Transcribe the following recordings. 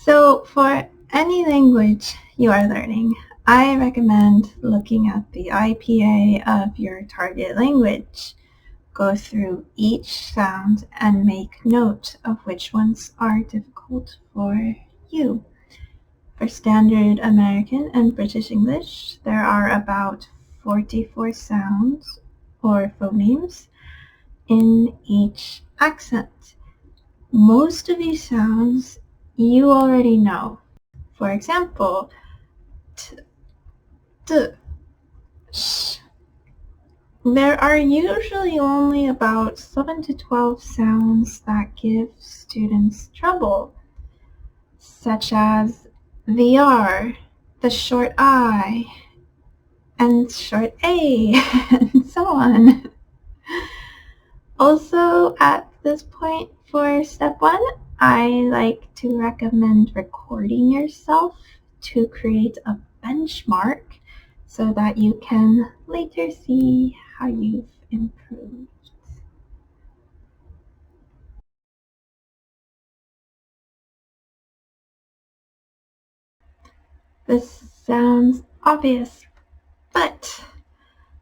So for any language you are learning, I recommend looking at the IPA of your target language. Go through each sound and make note of which ones are difficult for you. For Standard American and British English, there are about 44 sounds or phonemes in each accent. Most of these sounds you already know. For example, t, sh. There are usually only about 7 to 12 sounds that give students trouble, such as the R, the short I, and short A, and so on. Also, at this point for step 1, I like to recommend recording yourself to create a benchmark so that you can later see how you've improved. This sounds obvious, but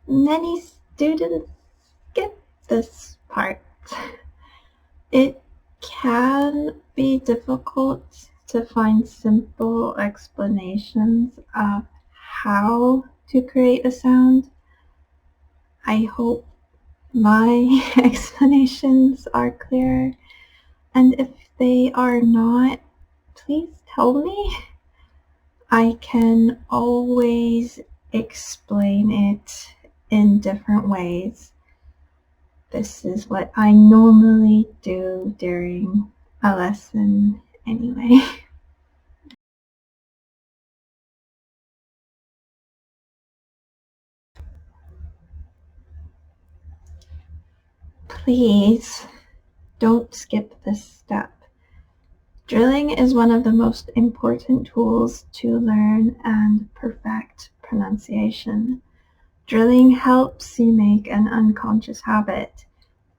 many students skip this part. It can be difficult to find simple explanations of how to create a sound. I hope my explanations are clear, and if they are not, please tell me. I can always explain it in different ways. This is what I normally do during a lesson anyway. Please don't skip this step. Drilling is one of the most important tools to learn and perfect pronunciation. Drilling helps you make an unconscious habit.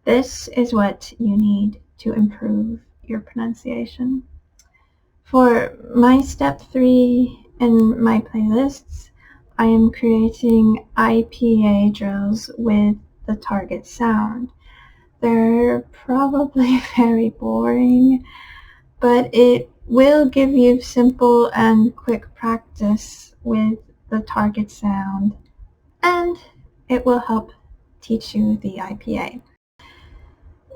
This is what you need to improve your pronunciation. For my step 3 in my playlists, I am creating IPA drills with the target sound. They're probably very boring, but it will give you simple and quick practice with the target sound, and it will help teach you the IPA.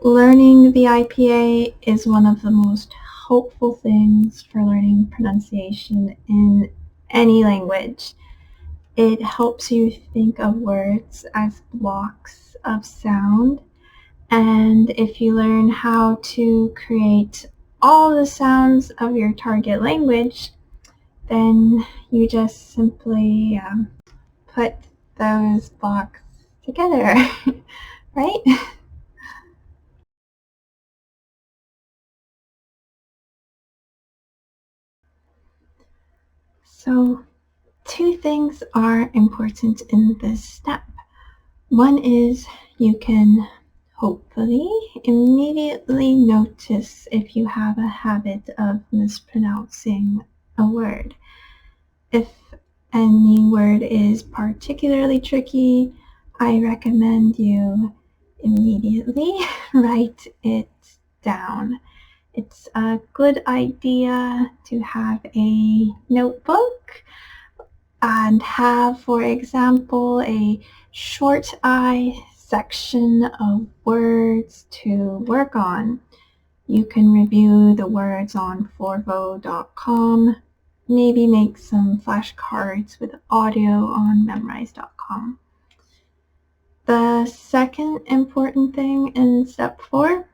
Learning the IPA is one of the most helpful things for learning pronunciation in any language. It helps you think of words as blocks of sound, and if you learn how to create all the sounds of your target language, then you just simply put those blocks together, right? So 2 things are important in this step. One is you can hopefully immediately notice if you have a habit of mispronouncing a word. If any word is particularly tricky, I recommend you immediately write it down. It's a good idea to have a notebook and have, for example, a short I section of words to work on. You can review the words on forvo.com, maybe make some flashcards with audio on memrise.com. The second important thing in step 4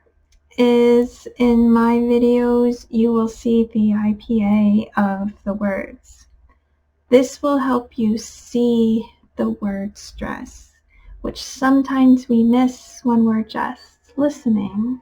is in my videos you will see the IPA of the words. This will help you see the word stress, which sometimes we miss when we're just listening.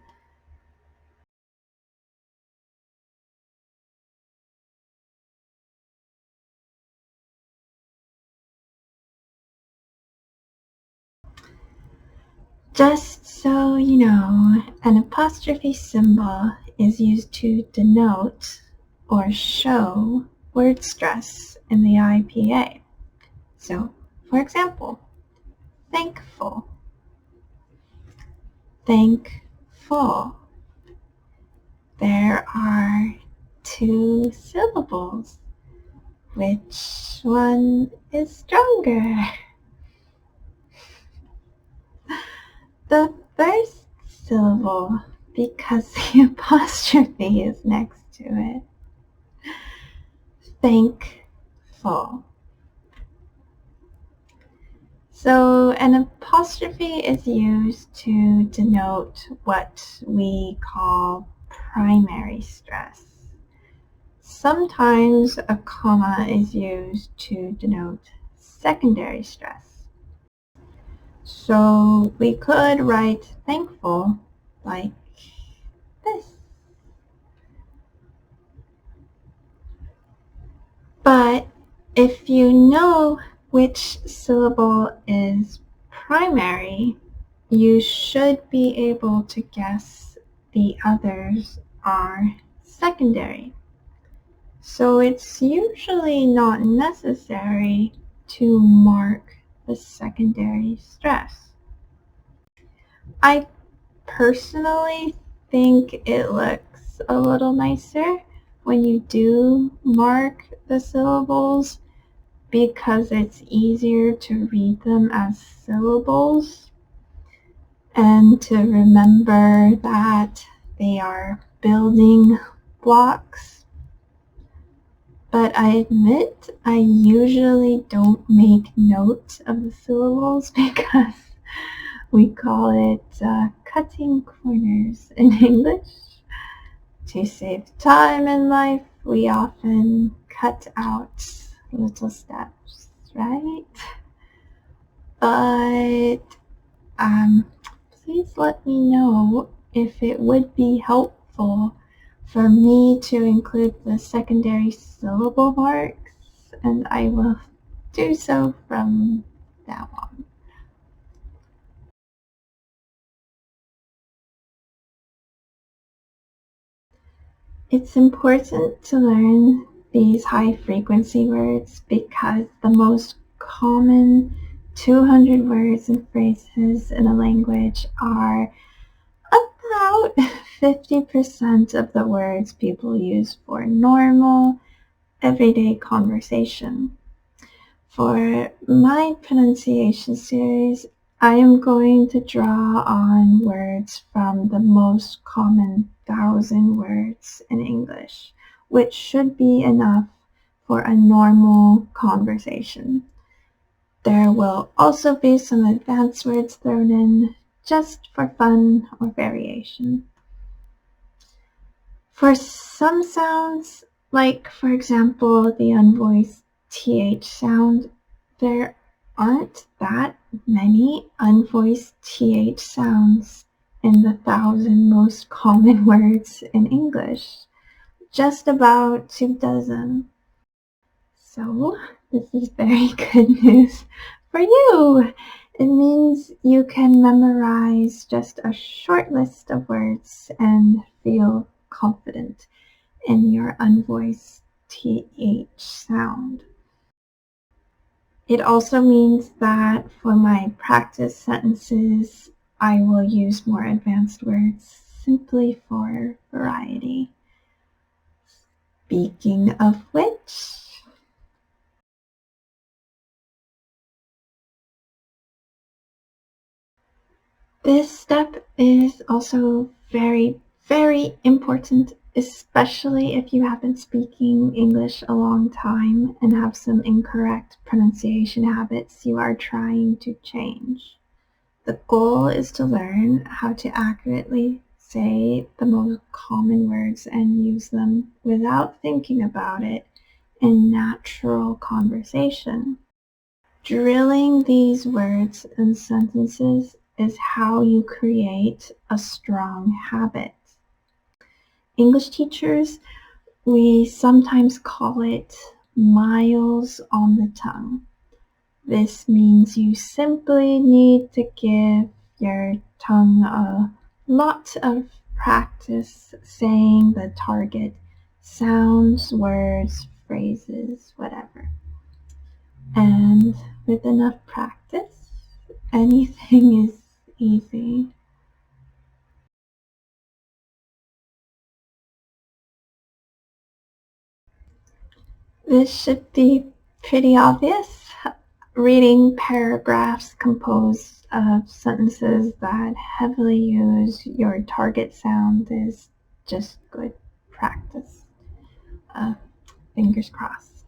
Just so you know, an apostrophe symbol is used to denote or show word stress in the IPA. So, for example, thankful, thankful. There are 2 syllables. Which one is stronger? The first syllable, because the apostrophe is next to it. Thankful. So an apostrophe is used to denote what we call primary stress. Sometimes a comma is used to denote secondary stress. So we could write thankful like this. But if you know which syllable is primary, you should be able to guess the others are secondary. So it's usually not necessary to mark the secondary stress. I personally think it looks a little nicer when you do mark the syllables because it's easier to read them as syllables and to remember that they are building blocks. But I admit I usually don't make note of the syllables because we call it cutting corners in English. To save time in life, we often cut out little steps, right? But please let me know if it would be helpful for me to include the secondary syllable marks, and I will do so from now on. It's important to learn these high-frequency words because the most common 200 words and phrases in a language are about 50% of the words people use for normal, everyday conversation. For my pronunciation series, I am going to draw on words from the most common 1,000 words in English, which should be enough for a normal conversation. There will also be some advanced words thrown in, just for fun or variation. For some sounds, like for example the unvoiced TH sound, there aren't that many unvoiced TH sounds in the 1,000 most common words in English, just about 24. So this is very good news for you. It means you can memorize just a short list of words and feel confident in your unvoiced TH sound. It also means that for my practice sentences, I will use more advanced words simply for variety. Speaking of which, this step is also very, very important, especially if you have been speaking English a long time and have some incorrect pronunciation habits you are trying to change. The goal is to learn how to accurately say the most common words and use them without thinking about it in natural conversation. Drilling these words and sentences is how you create a strong habit. English teachers, we sometimes call it miles on the tongue. This means you simply need to give your tongue a lot of practice saying the target sounds, words, phrases, whatever. And with enough practice, anything is easy. This should be pretty obvious. Reading paragraphs composed of sentences that heavily use your target sound is just good practice. Fingers crossed.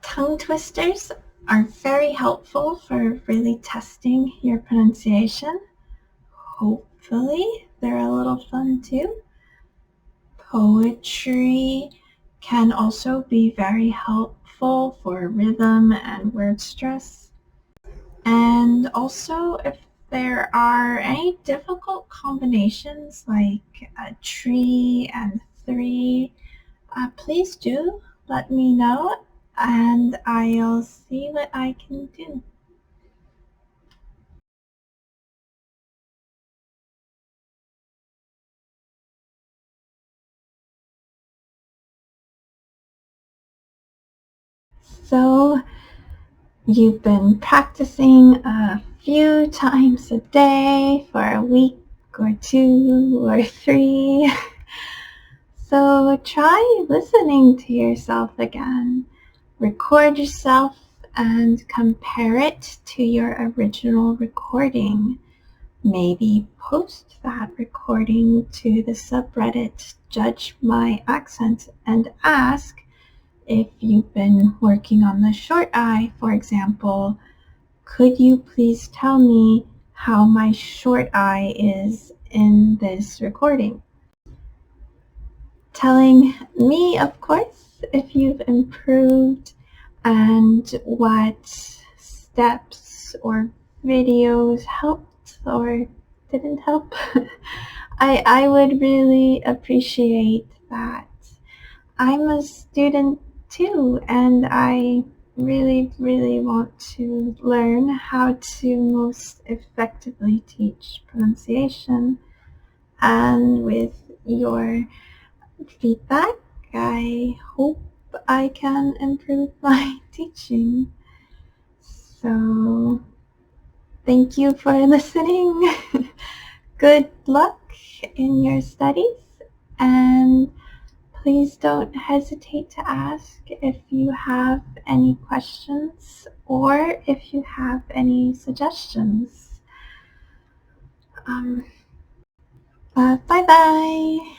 Tongue twisters are very helpful for really testing your pronunciation. Hopefully, they're a little fun too. Poetry can also be very helpful for rhythm and word stress. And also, if there are any difficult combinations like a tree and three, please do let me know and I'll see what I can do. So you've been practicing a few times a day for a week or 2 or 3. So try listening to yourself again. Record yourself and compare it to your original recording. Maybe post that recording to the subreddit Judge My Accent and ask if you've been working on the short I, for example, could you please tell me how my short I is in this recording? Telling me, of course, if you've improved and what steps or videos helped or didn't help. I would really appreciate that. I'm a student too, and I really want to learn how to most effectively teach pronunciation. And with your feedback, I hope I can improve my teaching. So, thank you for listening. Good luck in your studies, and please don't hesitate to ask if you have any questions or if you have any suggestions. Bye bye.